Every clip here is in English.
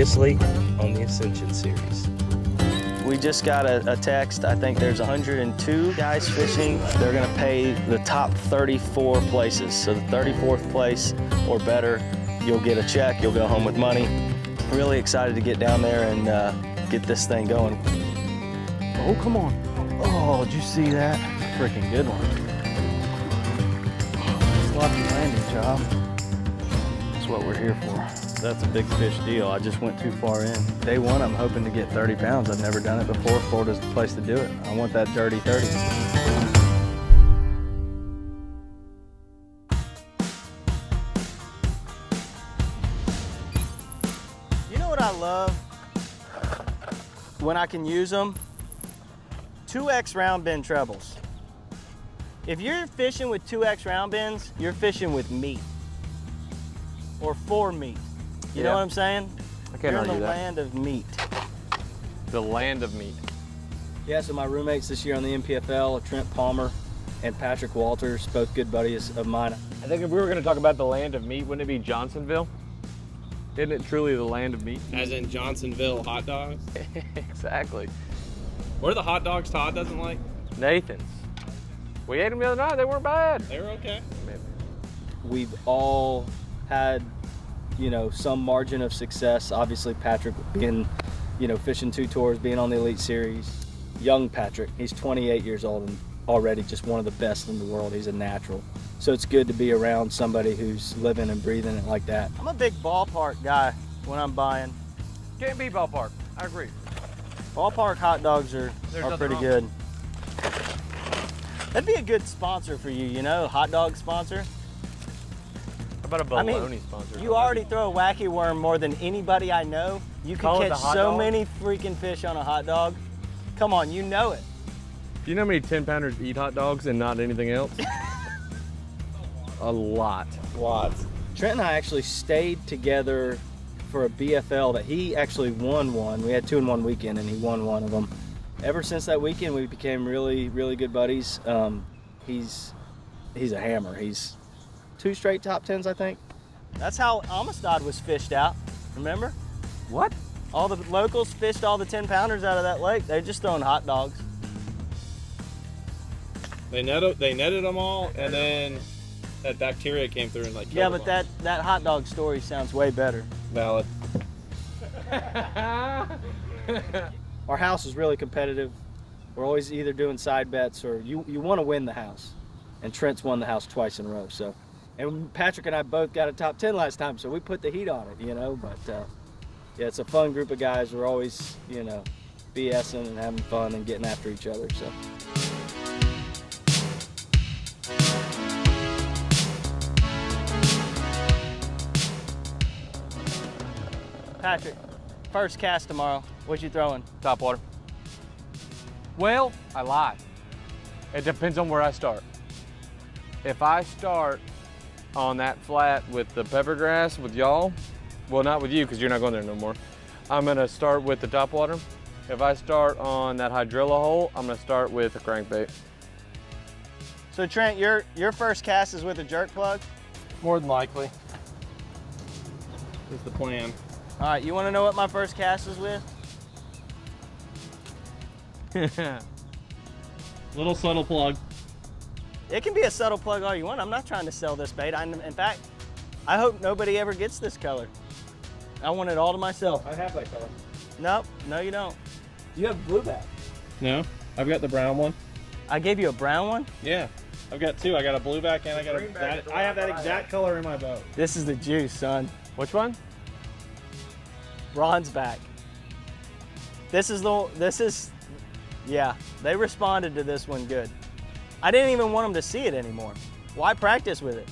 previously on the Ascension series. We just got a text. I think there's 102 guys fishing. They're gonna pay the top 34 places. So the 34th place or better, you'll get a check, you'll go home with money. Really excited to get down there and get this thing going. Oh, come on. Oh, did you see that? Freaking good one. Sloppy landing job. That's what we're here for. That's a big fish deal. I just went too far in. Day one, I'm hoping to get 30 pounds. I've never done it before. Florida's the place to do it. I want that dirty 30. You know what I love? When I can use them? 2X round bend trebles. If you're fishing with 2X round bends, you're fishing with meat. Or for meat. You know what I'm saying? I can't You're in argue the that. land of meat. The land of meat. Yeah, so my roommates this year on the MPFL are Trent Palmer and Patrick Walters, both good buddies of mine. I think if we were going to talk about the land of meat, wouldn't it be Johnsonville? Isn't it truly the land of meat? As in Johnsonville hot dogs? Exactly. What are the hot dogs Todd doesn't like? Nathan's. We ate them the other night. They weren't bad. They were okay. We've all had, you know, some margin of success. Obviously Patrick being, you know, fishing 2 tours, being on the Elite Series. Young Patrick, he's 28 years old and already just one of the best in the world. He's a natural. So it's good to be around somebody who's living and breathing it like that. I'm a big ballpark guy when I'm buying. Can't be ballpark. I agree. Ballpark hot dogs are nothing pretty wrong. good. That'd be a good sponsor for you, you know, hot dog sponsor. How about a bologna sponsor? You already throw a wacky worm more than anybody I know. You can Call it catch the hot so dog? many freaking fish on a hot dog. Come on, you know it. Do you know how many 10-pounders eat hot dogs and not anything else? A lot. Lots. Trent and I actually stayed together for a BFL that he actually won one. We had 2 in one weekend and he won one of them. Ever since that weekend, we became really, really good buddies. He's a hammer. He's 2 straight top 10s, I think. That's how Amistad was fished out, remember? What? All the locals fished all the 10-pounders out of that lake. They're just throwing hot dogs. They netted them all, and then that bacteria came through and like killed Yeah, them but that hot dog story sounds way better. all. Valid. Our house is really competitive. We're always either doing side bets or you want to win the house. And Trent's won the house twice in a row. So, and Patrick and I both got a top 10 last time, so we put the heat on it, you know. But yeah, it's a fun group of guys. We're always, you know, BSing and having fun and getting after each other. So. Patrick, first cast tomorrow. What you throwing? Top water. Well, I lied. It depends on where I start. If I start on that flat with the pepper grass with y'all, well, not with you because you're not going there no more. I'm gonna start with the top water. If I start on that hydrilla hole, I'm gonna start with a crankbait. So Trent, your first cast is with a jerk plug? More than likely. Is the plan. All right, you want to know what my first cast is with? Little subtle plug. It can be a subtle plug all you want. I'm not trying to sell this bait. In fact, I hope nobody ever gets this color. I want it all to myself. I have that color. Nope, no you don't. You have blueback. No, I've got the brown one. I gave you a brown one? Yeah, I've got 2. I got a blueback and I got I have that exact color in my boat. This is the juice, son. Which one? Bronze back. Yeah, they responded to this one good. I didn't even want them to see it anymore. Why practice with it?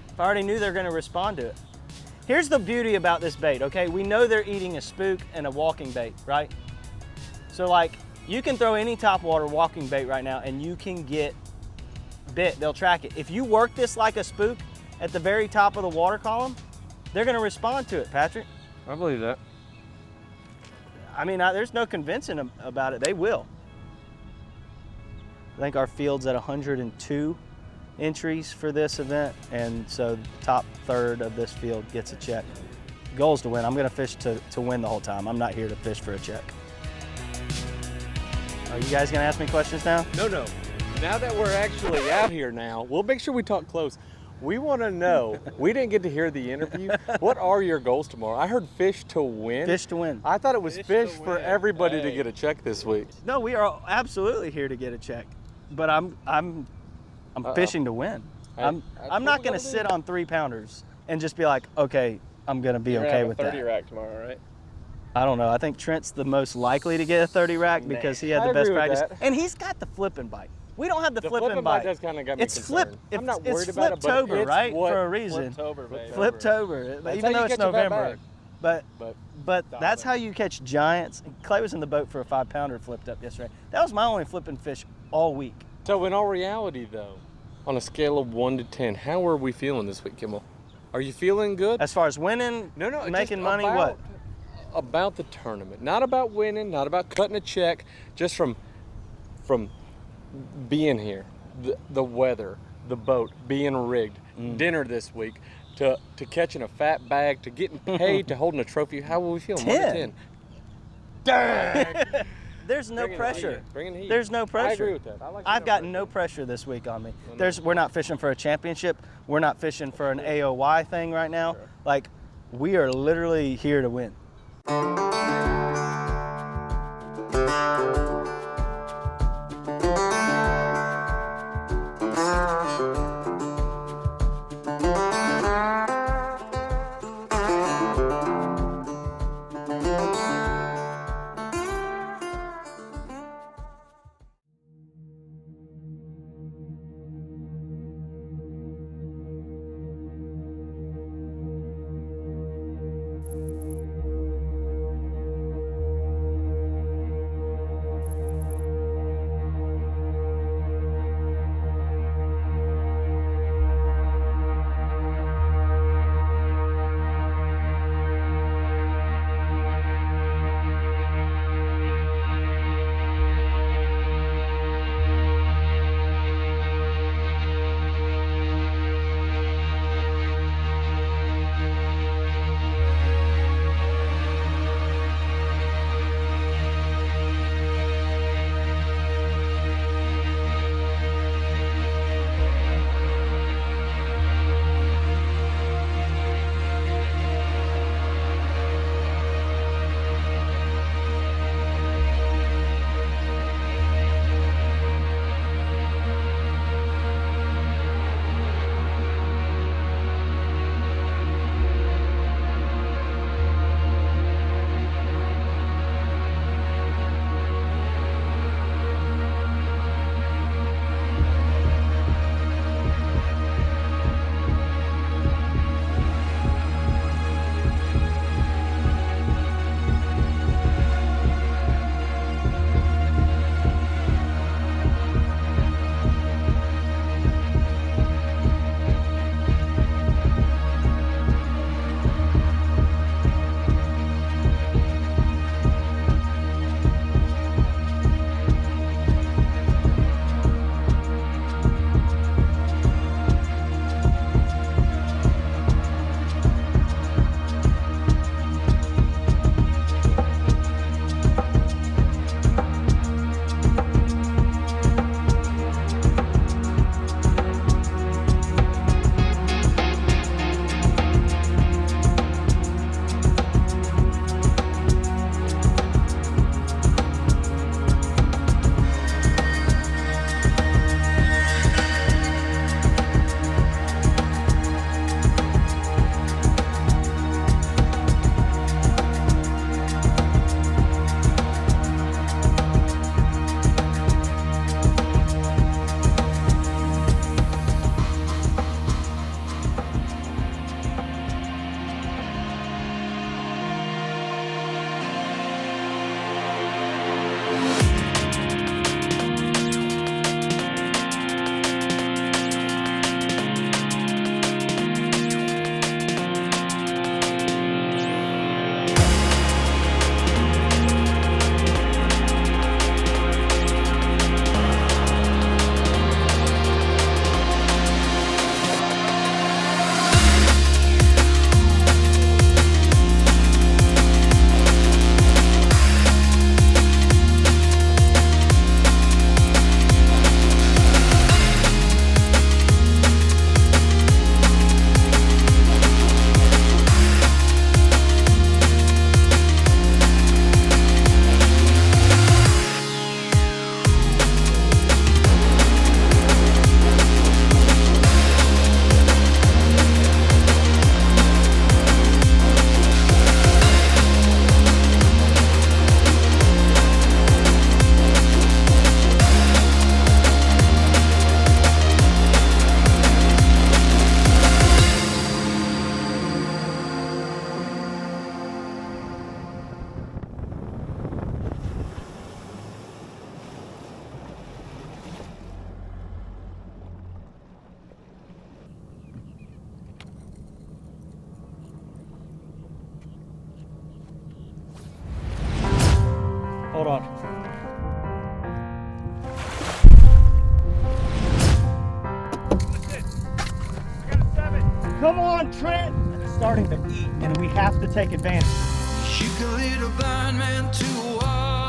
If I already knew they're gonna respond to it. Here's the beauty about this bait, okay? We know they're eating a spook and a walking bait, right? So like, you can throw any topwater walking bait right now and you can get bit, they'll track it. If you work this like a spook at the very top of the water column, they're gonna respond to it, Patrick. I believe that. I mean, there's no convincing them about it. They will. I think our field's at 102 entries for this event, and so the top third of this field gets a check. Goal's to win. I'm gonna fish to win the whole time. I'm not here to fish for a check. Are you guys gonna ask me questions now? No. Now that we're actually out here now, we'll make sure we talk close. We want to know, we didn't get to hear the interview. What are your goals tomorrow? I heard fish to win. Fish to win. I thought it was fish for win. everybody to Hey. get a check this week. No, we are absolutely here to get a check, but I'm fishing to win. Hey, I'm that's not what we gonna gotta sit do. on 3-pounders and just be like, okay, I'm gonna be You're gonna okay have with a 30 that. rack tomorrow, right? I don't know. I think Trent's the most likely to get a 30 rack because he had I the best agree with practice, that. and he's got the flipping bite. We don't have the, The flipping bite. does kind of got me It's concerned. flip. I'm not It's worried about it, but Fliptober, it's right? what- For a reason. Fliptober, baby. Fliptober. That's Even how though you it's catch a fat November. bag. But that's Dominant. how you catch giants. Clay was in the boat for a 5-pounder flipped up yesterday. That was my only flipping fish all week. So in all reality, though, on a scale of 1 to 10, how are we feeling this week, Kimmel? Are you feeling good? As far as winning, No, making just money, about, what? About the tournament. Not about winning, not about cutting a check, just from being here, the weather, the boat, being rigged, dinner this week, to catching a fat bag, to getting paid, to holding a trophy. How will we feel? 1 to 10. Dang! There's no Bringing pressure. heat. Bringing heat. There's no pressure. I agree with that. I like I've no got pressure. no pressure this week on me. no. We're not fishing for a championship. We're not fishing for an AOY thing right now. Sure. Like, we are literally here to win. Hold on. Come on, Trent! It's starting to eat, and we have to take advantage. You can lead a blind man to a wall.